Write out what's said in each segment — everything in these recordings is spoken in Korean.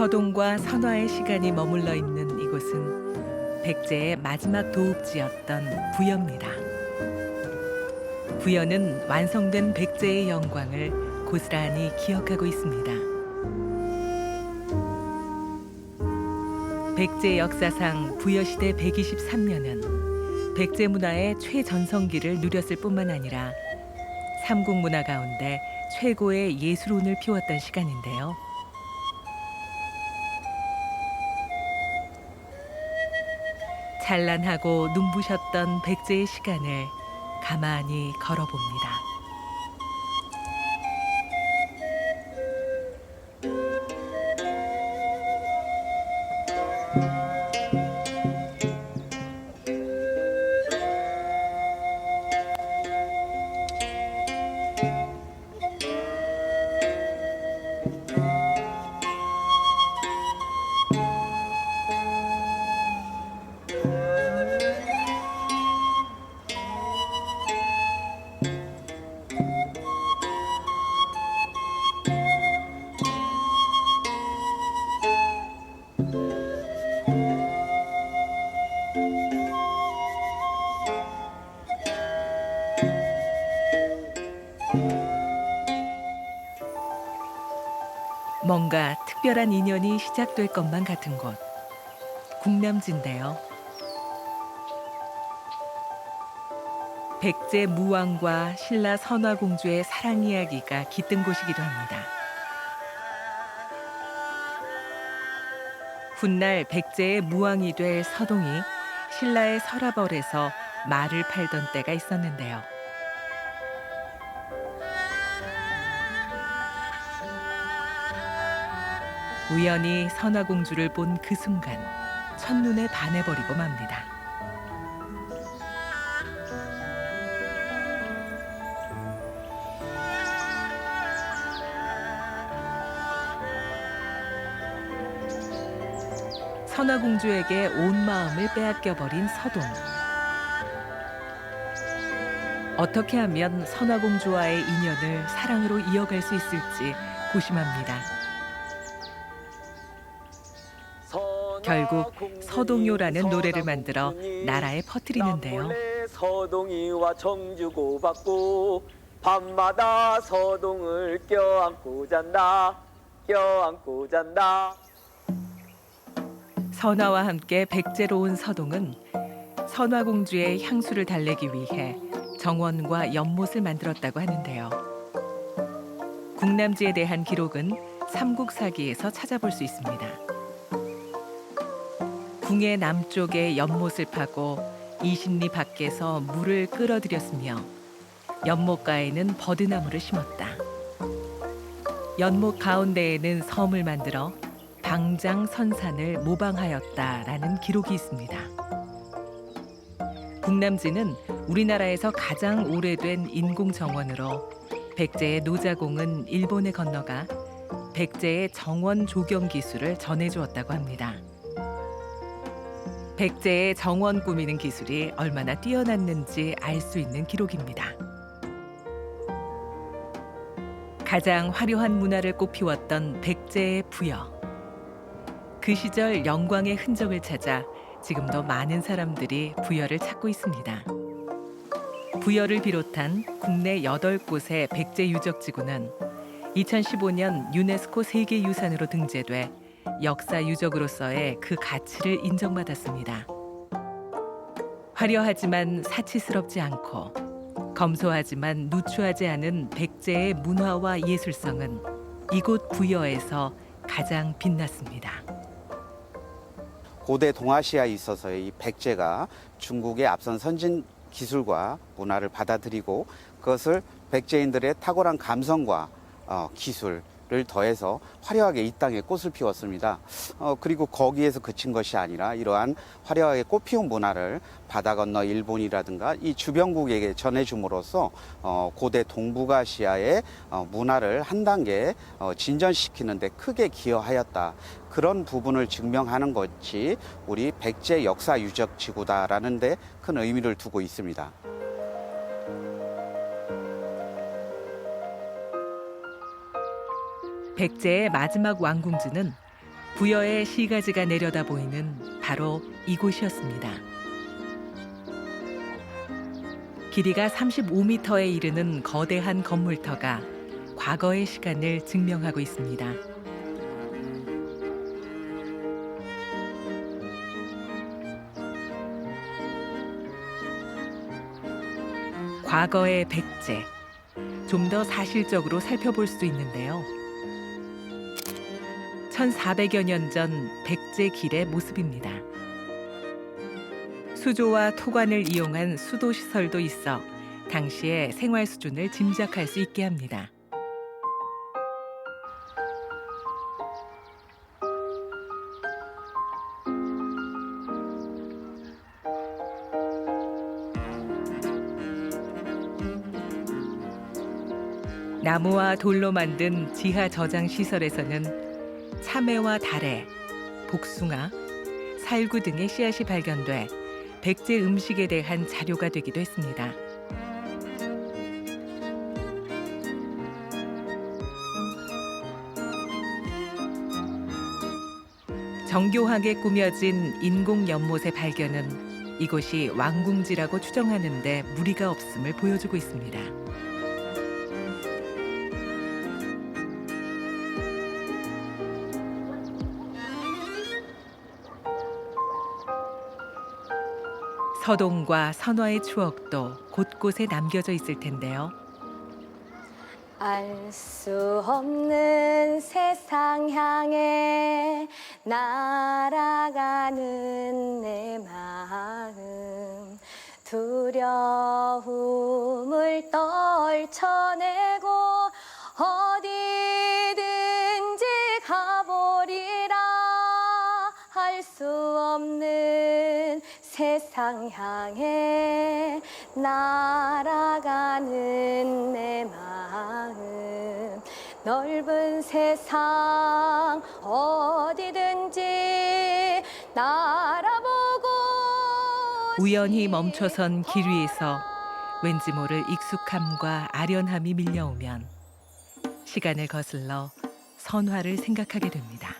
서동과 선화의 시간이 머물러 있는 이곳은 백제의 마지막 도읍지였던 부여입니다. 부여는 완성된 백제의 영광을 고스란히 기억하고 있습니다. 백제 역사상 부여시대 123년은 백제 문화의 최전성기를 누렸을 뿐만 아니라 삼국문화 가운데 최고의 예술운을 피웠던 시간인데요. 찬란하고 눈부셨던 백제의 시간을 가만히 걸어봅니다. 뭔가 특별한 인연이 시작될 것만 같은 곳, 국남지인데요. 백제 무왕과 신라 선화공주의 사랑 이야기가 깃든 곳이기도 합니다. 훗날 백제의 무왕이 될 서동이 신라의 서라벌에서 말을 팔던 때가 있었는데요. 우연히 선화공주를 본 그 순간 첫눈에 반해버리고 맙니다. 선화공주에게 온 마음을 빼앗겨버린 서동. 어떻게 하면 선화공주와의 인연을 사랑으로 이어갈 수 있을지 고심합니다. 결국 서동요라는 노래를 만들어 나라에 퍼뜨리는데요. 서동이와 정주고 받고 밤마다 서동을 껴안고 잔다 껴안고 잔다. 선화와 함께 백제로 온 서동은 선화공주의 향수를 달래기 위해 정원과 연못을 만들었다고 하는데요. 국남지에 대한 기록은 삼국사기에서 찾아볼 수 있습니다. 궁의 남쪽에 연못을 파고 이신리 밖에서 물을 끌어들였으며 연못가에는 버드나무를 심었다. 연못 가운데에는 섬을 만들어 방장선산을 모방하였다라는 기록이 있습니다. 국남지는 우리나라에서 가장 오래된 인공정원으로 백제의 노자공은 일본에 건너가 백제의 정원 조경 기술을 전해주었다고 합니다. 백제의 정원 꾸미는 기술이 얼마나 뛰어났는지 알 수 있는 기록입니다. 가장 화려한 문화를 꽃피웠던 백제의 부여. 그 시절 영광의 흔적을 찾아 지금도 많은 사람들이 부여를 찾고 있습니다. 부여를 비롯한 국내 8곳의 백제 유적지구는 2015년 유네스코 세계유산으로 등재돼 역사 유적으로서의 그 가치를 인정받았습니다. 화려하지만 사치스럽지 않고 검소하지만 누추하지 않은 백제의 문화와 예술성은 이곳 부여에서 가장 빛났습니다. 고대 동아시아에 있어서의 이 백제가 중국의 앞선 선진 기술과 문화를 받아들이고 그것을 백제인들의 탁월한 감성과 기술을 더해서 화려하게 이 땅에 꽃을 피웠습니다. 그리고 거기에서 그친 것이 아니라 이러한 화려하게 꽃피운 문화를 바다 건너 일본이라든가 이 주변국에게 전해줌으로써 고대 동북아시아의 문화를 한 단계 진전시키는 데 크게 기여하였다. 그런 부분을 증명하는 것이 우리 백제 역사 유적 지구다라는 데 큰 의미를 두고 있습니다. 백제의 마지막 왕궁지는 부여의 시가지가 내려다 보이는 바로 이곳이었습니다. 길이가 35m에 이르는 거대한 건물터가 과거의 시간을 증명하고 있습니다. 과거의 백제, 좀 더 사실적으로 살펴볼 수 있는데요. 1400여 년 전 백제 길의 모습입니다. 수조와 토관을 이용한 수도 시설도 있어 당시의 생활 수준을 짐작할 수 있게 합니다. 나무와 돌로 만든 지하 저장 시설에서는 참외와 다래, 복숭아, 살구 등의 씨앗이 발견돼 백제 음식에 대한 자료가 되기도 했습니다. 정교하게 꾸며진 인공 연못의 발견은 이곳이 왕궁지라고 추정하는 데 무리가 없음을 보여주고 있습니다. 서동과 선화의 추억도 곳곳에 남겨져 있을 텐데요. 알 수 없는 세상 향해 날아가는 내 마음 두려움을 떨쳐내고 어디든지 가보리라 할 수 없는 세상 향해 날아가는 내 마음 넓은 세상 어디든지 날아보고 우연히 멈춰선 길 위에서 왠지 모를 익숙함과 아련함이 밀려오면 시간을 거슬러 선화를 생각하게 됩니다.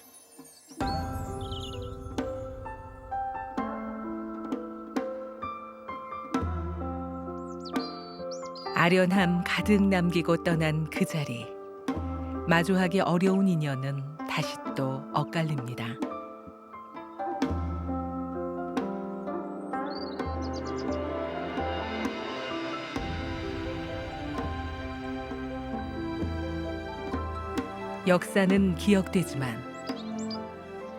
아련함 가득 남기고 떠난 그 자리. 마주하기 어려운 인연은 다시 또 엇갈립니다. 역사는 기억되지만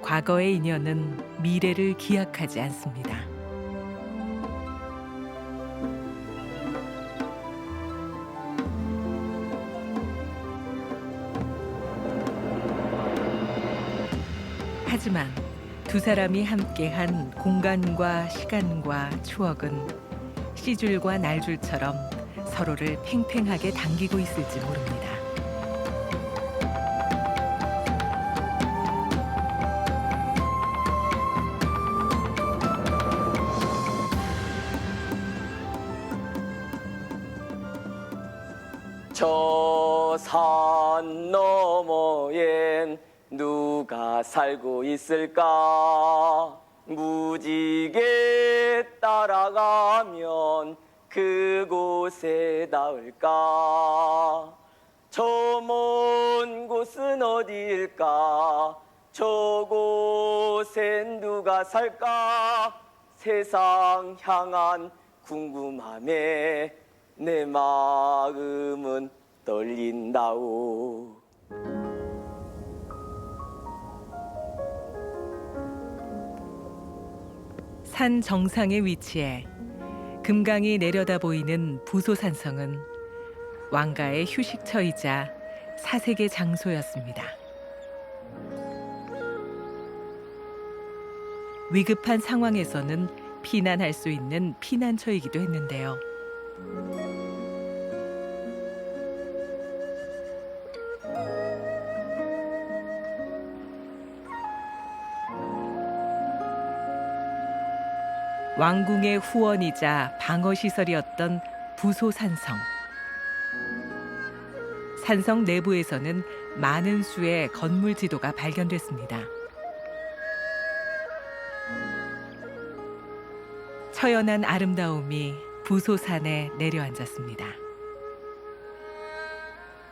과거의 인연은 미래를 기약하지 않습니다. 하지만 두 사람이 함께한 공간과 시간과 추억은 씨줄과 날줄처럼 서로를 팽팽하게 당기고 있을지 모릅니다. 저 산 너머엔 누가 살고 있을까? 무지개 따라가면 그곳에 닿을까? 저 먼 곳은 어디일까? 저곳엔 누가 살까? 세상 향한 궁금함에 내 마음은 떨린다오. 산 정상에 위치해 금강이 내려다 보이는 부소산성은 왕가의 휴식처이자 사색의 장소였습니다. 위급한 상황에서는 피난할 수 있는 피난처이기도 했는데요. 왕궁의 후원이자 방어시설이었던 부소산성. 산성 내부에서는 많은 수의 건물 지도가 발견됐습니다. 처연한 아름다움이 부소산에 내려앉았습니다.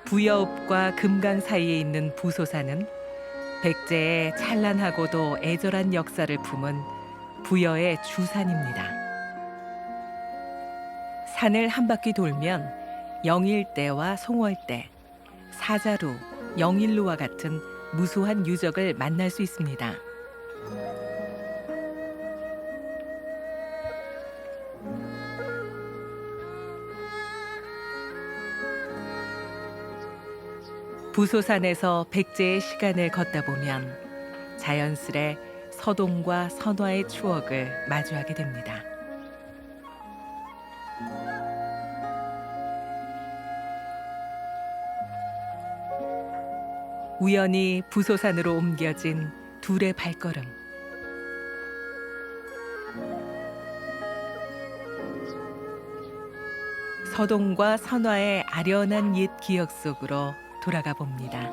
부여읍과 금강 사이에 있는 부소산은 백제의 찬란하고도 애절한 역사를 품은 부여의 주산입니다. 산을 한 바퀴 돌면 영일대와 송월대, 사자루, 영일루와 같은 무수한 유적을 만날 수 있습니다. 부소산에서 백제의 시간을 걷다 보면 자연스레 서동과 선화의 추억을 마주하게 됩니다. 우연히 부소산으로 옮겨진 둘의 발걸음. 서동과 선화의 아련한 옛 기억 속으로 돌아가 봅니다.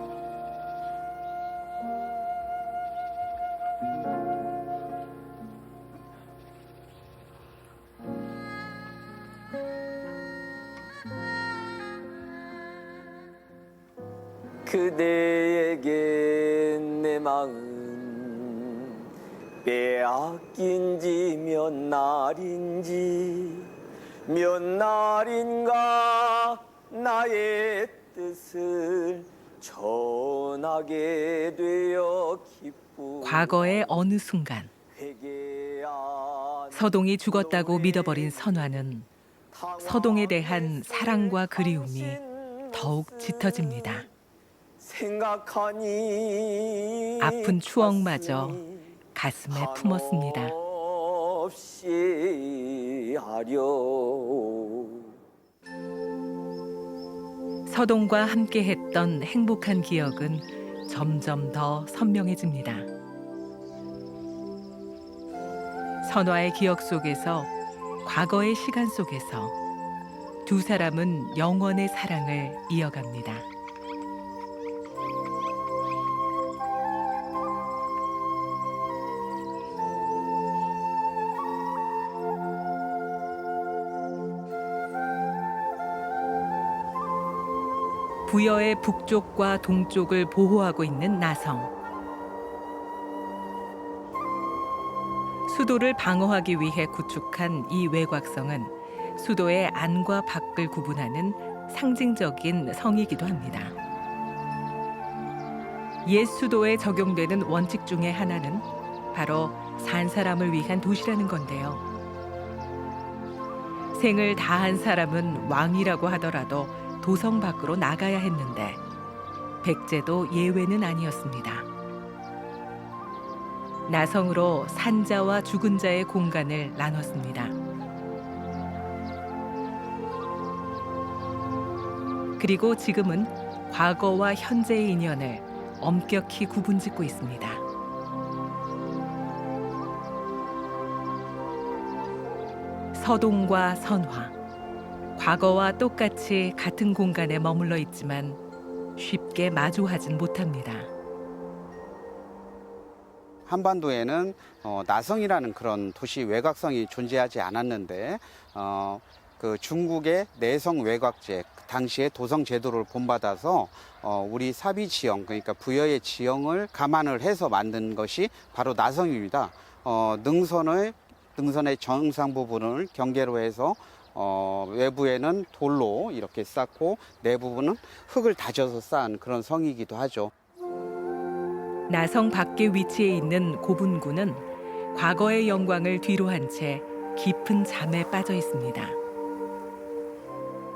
그대에게 내 마음 빼앗긴 지 몇 날인가 나의 뜻을 전하게 되어 기쁘. 과거의 어느 순간 서동이 죽었다고 믿어버린 선화는 서동에 대한 사랑과 그리움이 더욱 짙어집니다. 생각하니 아픈 추억마저 가슴에 품었습니다. 없이 하려. 서동과 함께했던 행복한 기억은 점점 더 선명해집니다. 선화의 기억 속에서, 과거의 시간 속에서 두 사람은 영원의 사랑을 이어갑니다. 부여의 북쪽과 동쪽을 보호하고 있는 나성. 수도를 방어하기 위해 구축한 이 외곽성은 수도의 안과 밖을 구분하는 상징적인 성이기도 합니다. 옛 수도에 적용되는 원칙 중에 하나는 바로 산 사람을 위한 도시라는 건데요. 생을 다한 사람은 왕이라고 하더라도 도성 밖으로 나가야 했는데 백제도 예외는 아니었습니다. 나성으로 산자와 죽은 자의 공간을 나눴습니다. 그리고 지금은 과거와 현재의 인연을 엄격히 구분짓고 있습니다. 서동과 선화, 과거와 똑같이 같은 공간에 머물러 있지만 쉽게 마주하진 못합니다. 한반도에는 나성이라는 그런 도시 외곽성이 존재하지 않았는데 그 중국의 내성 외곽제, 당시의 도성 제도를 본받아서 우리 사비 지형, 그러니까 부여의 지형을 감안을 해서 만든 것이 바로 나성입니다. 능선의 정상 부분을 경계로 해서 외부에는 돌로 이렇게 쌓고 내부분은 흙을 다져서 쌓은 그런 성이기도 하죠. 나성 밖에 위치해 있는 고분군은 과거의 영광을 뒤로 한 채 깊은 잠에 빠져 있습니다.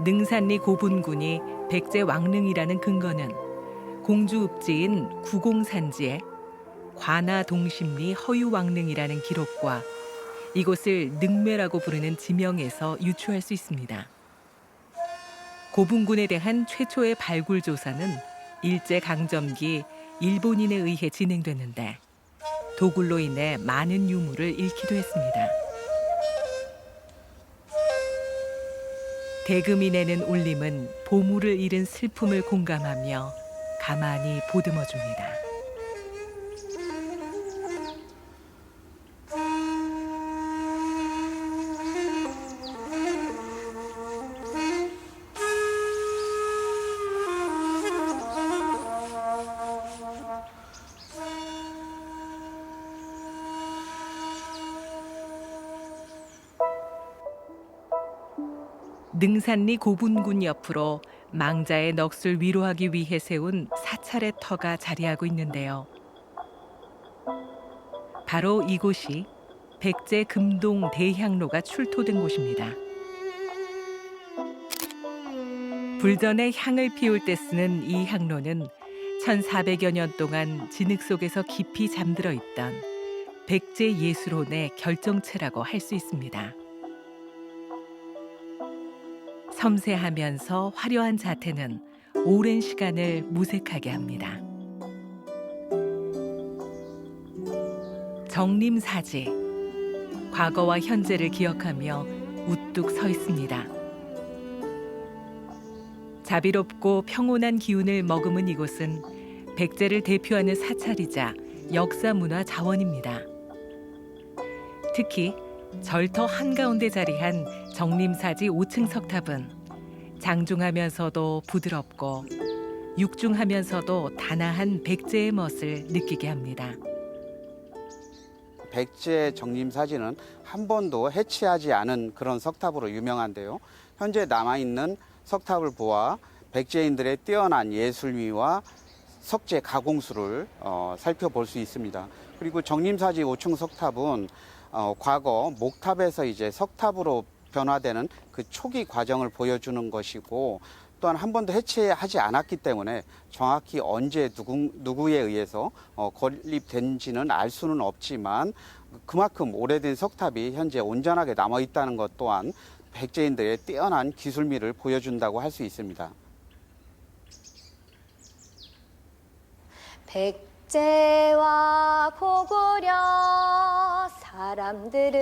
능산리 고분군이 백제 왕릉이라는 근거는 공주읍지인 구공산지에 관아동심리 허유왕릉이라는 기록과 이곳을 능매라고 부르는 지명에서 유추할 수 있습니다. 고분군에 대한 최초의 발굴 조사는 일제강점기 일본인에 의해 진행됐는데 도굴로 인해 많은 유물을 잃기도 했습니다. 대금이 내는 울림은 보물을 잃은 슬픔을 공감하며 가만히 보듬어줍니다. 능산리 고분군 옆으로 망자의 넋을 위로하기 위해 세운 사찰의 터가 자리하고 있는데요. 바로 이곳이 백제 금동 대향로가 출토된 곳입니다. 불전에 향을 피울 때 쓰는 이 향로는 1400여 년 동안 진흙 속에서 깊이 잠들어 있던 백제 예술혼의 결정체라고 할 수 있습니다. 섬세하면서 화려한 자태는 오랜 시간을 무색하게 합니다. 정림사지, 과거와 현재를 기억하며 우뚝 서 있습니다. 자비롭고 평온한 기운을 머금은 이곳은 백제를 대표하는 사찰이자 역사문화 자원입니다. 특히 절터 한가운데 자리한 정림사지 5층 석탑은 장중하면서도 부드럽고 육중하면서도 단아한 백제의 멋을 느끼게 합니다. 백제 정림사지는 한 번도 해체하지 않은 그런 석탑으로 유명한데요. 현재 남아있는 석탑을 보아 백제인들의 뛰어난 예술미와 석재 가공수를 살펴볼 수 있습니다. 그리고 정림사지 5층 석탑은 과거 목탑에서 이제 석탑으로 변화되는 그 초기 과정을 보여주는 것이고, 또한 한 번도 해체하지 않았기 때문에 정확히 언제 누구에 의해서 건립된지는 알 수는 없지만, 그만큼 오래된 석탑이 현재 온전하게 남아 있다는 것 또한 백제인들의 뛰어난 기술미를 보여준다고 할 수 있습니다. 백제와 고구려 사람들은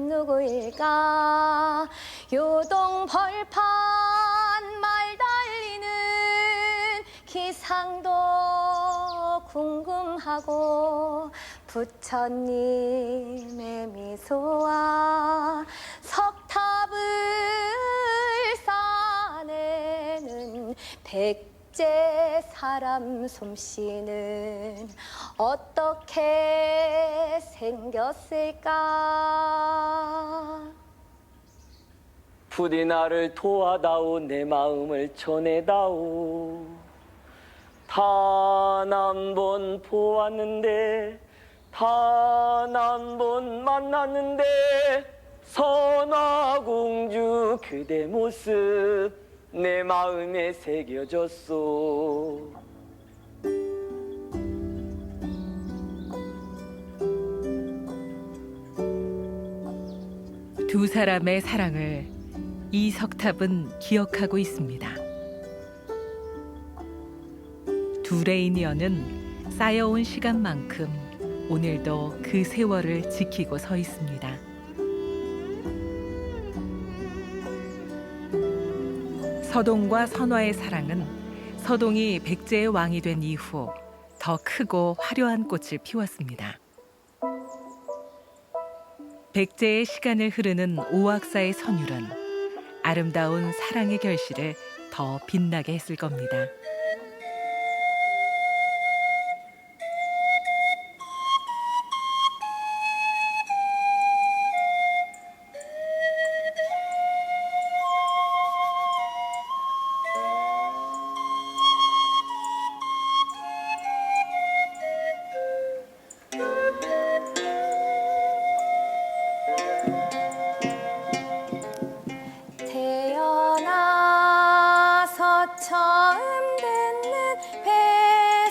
누구일까? 요동 벌판 말 달리는 기상도 궁금하고, 부처님의 미소와 석탑을 쌓아내는 백제 사람 솜씨는 어떻게 생겼을까? 부디 나를 도와다오. 내 마음을 전해다오. 단 한 번 보았는데, 단 한 번 만났는데, 선화공주 그대 모습 내 마음에 새겨졌소. 두 사람의 사랑을 이 석탑은 기억하고 있습니다. 둘의 인연은 쌓여온 시간만큼 오늘도 그 세월을 지키고 서 있습니다. 서동과 선화의 사랑은 서동이 백제의 왕이 된 이후 더 크고 화려한 꽃을 피웠습니다. 백제의 시간을 흐르는 오악사의 선율은 아름다운 사랑의 결실을 더 빛나게 했을 겁니다. 태어나서 처음 듣는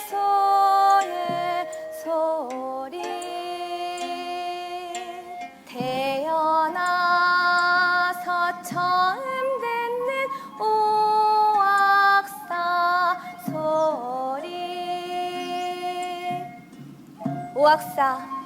훼손의 소리, 태어나서 처음 듣는 오악사 소리. 오악사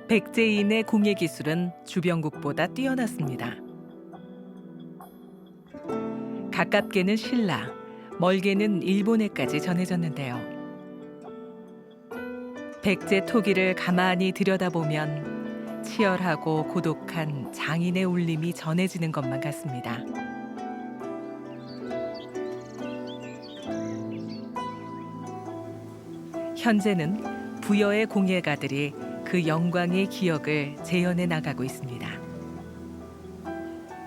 백제인의 공예 기술은 주변국보다 뛰어났습니다. 가깝게는 신라, 멀게는 일본에까지 전해졌는데요. 백제 토기를 가만히 들여다보면 치열하고 고독한 장인의 울림이 전해지는 것만 같습니다. 현재는 부여의 공예가들이 그 영광의 기억을 재현해 나가고 있습니다.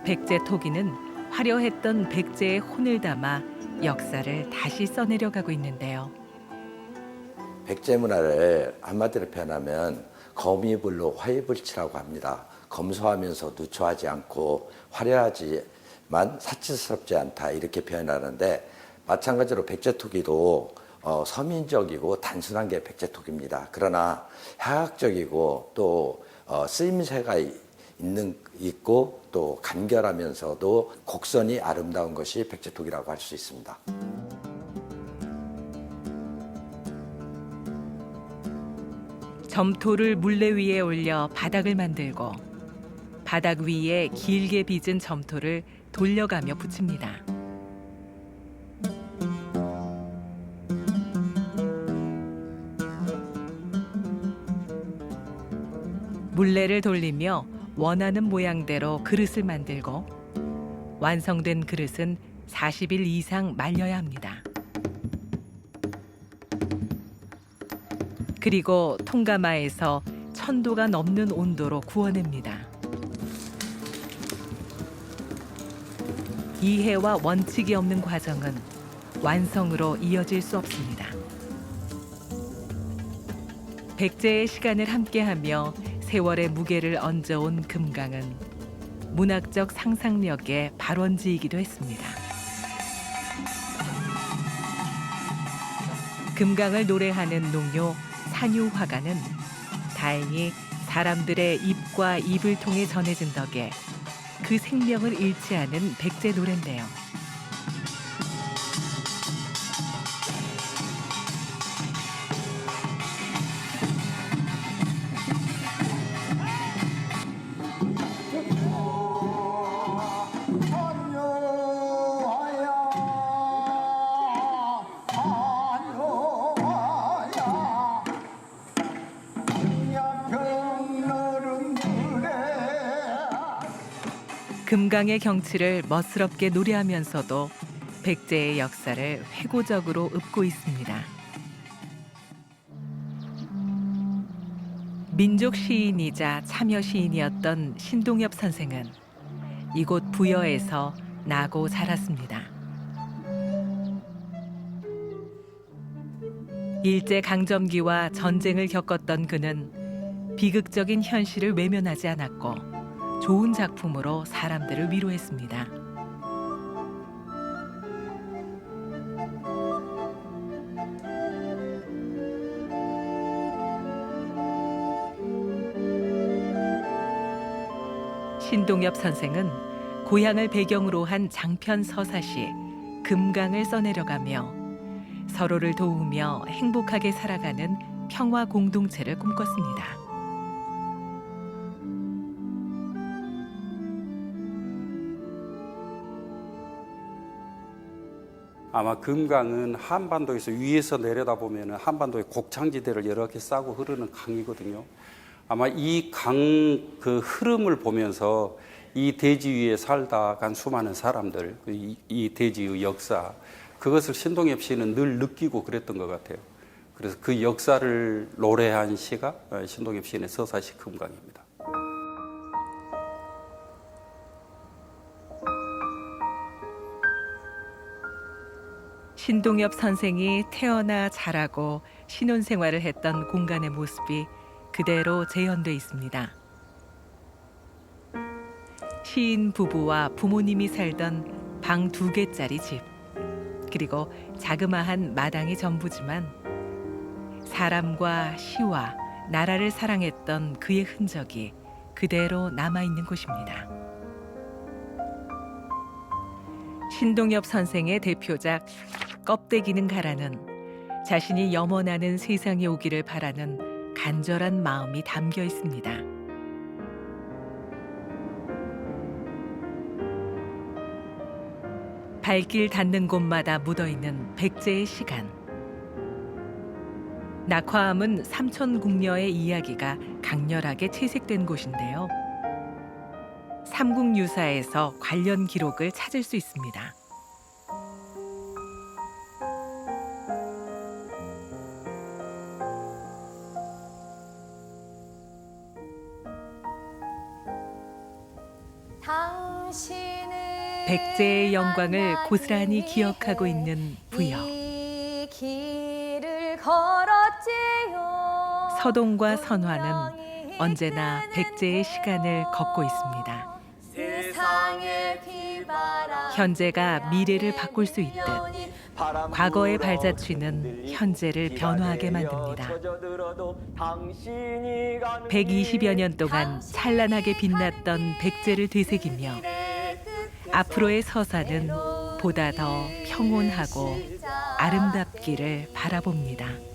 백제 토기는 화려했던 백제의 혼을 담아 역사를 다시 써내려가고 있는데요. 백제 문화를 한마디로 표현하면 거미불로 화이불치라고 합니다. 검소하면서 누추하지 않고 화려하지만 사치스럽지 않다 이렇게 표현하는데, 마찬가지로 백제토기도 서민적이고 단순한 게 백제토기입니다. 그러나 해학적이고 또 쓰임새가 있고 또 간결하면서도 곡선이 아름다운 것이 백제토기라고 할 수 있습니다. 점토를 물레 위에 올려 바닥을 만들고 바닥 위에 길게 빚은 점토를 돌려가며 붙입니다. 물레를 돌리며 원하는 모양대로 그릇을 만들고 완성된 그릇은 40일 이상 말려야 합니다. 그리고 통가마에서 1000도가 넘는 온도로 구워냅니다. 이해와 원칙이 없는 과정은 완성으로 이어질 수 없습니다. 백제의 시간을 함께하며 세월의 무게를 얹어온 금강은 문학적 상상력의 발원지이기도 했습니다. 금강을 노래하는 농요 산유화가는 다행히 사람들의 입과 입을 통해 전해진 덕에 그 생명을 잃지 않은 백제 노래인데요. 금강의 경치를 멋스럽게 노래하면서도 백제의 역사를 회고적으로 읊고 있습니다. 민족 시인이자 참여 시인이었던 신동엽 선생은 이곳 부여에서 나고 자랐습니다. 일제강점기와 전쟁을 겪었던 그는 비극적인 현실을 외면하지 않았고 좋은 작품으로 사람들을 위로했습니다. 신동엽 선생은 고향을 배경으로 한 장편 서사시 금강을 써내려가며 서로를 도우며 행복하게 살아가는 평화 공동체를 꿈꿨습니다. 아마 금강은 한반도에서 위에서 내려다보면 한반도의 곡창지대를 여러 개 싸고 흐르는 강이거든요. 아마 이 강 그 흐름을 보면서 이 대지 위에 살다 간 수많은 사람들, 이 대지의 역사, 그것을 신동엽 씨는 늘 느끼고 그랬던 것 같아요. 그래서 그 역사를 노래한 시가 신동엽 시인의 서사시 금강입니다. 신동엽 선생이 태어나 자라고 신혼생활을 했던 공간의 모습이 그대로 재현돼 있습니다. 시인 부부와 부모님이 살던 방 2개짜리 집, 그리고 자그마한 마당이 전부지만 사람과 시와 나라를 사랑했던 그의 흔적이 그대로 남아있는 곳입니다. 신동엽 선생의 대표작 껍데기는 가라는 자신이 염원하는 세상이 오기를 바라는 간절한 마음이 담겨 있습니다. 발길 닿는 곳마다 묻어있는 백제의 시간. 낙화암은 삼천궁녀의 이야기가 강렬하게 채색된 곳인데요. 삼국유사에서 관련 기록을 찾을 수 있습니다. 당신을 백제의 영광을 고스란히 기억하고 있는 부여. 이 길을 걸었지요. 서동과 선화는 언제나 백제의 시간을 걷고 있습니다. 세상의 비바람 현재가 미래를 바꿀 수 있듯 과거의 발자취는 현재를 변화하게 만듭니다. 120여 년 동안 찬란하게 빛났던 백제를 되새기며 앞으로의 서사는 보다 더 평온하고 아름답기를 바라봅니다.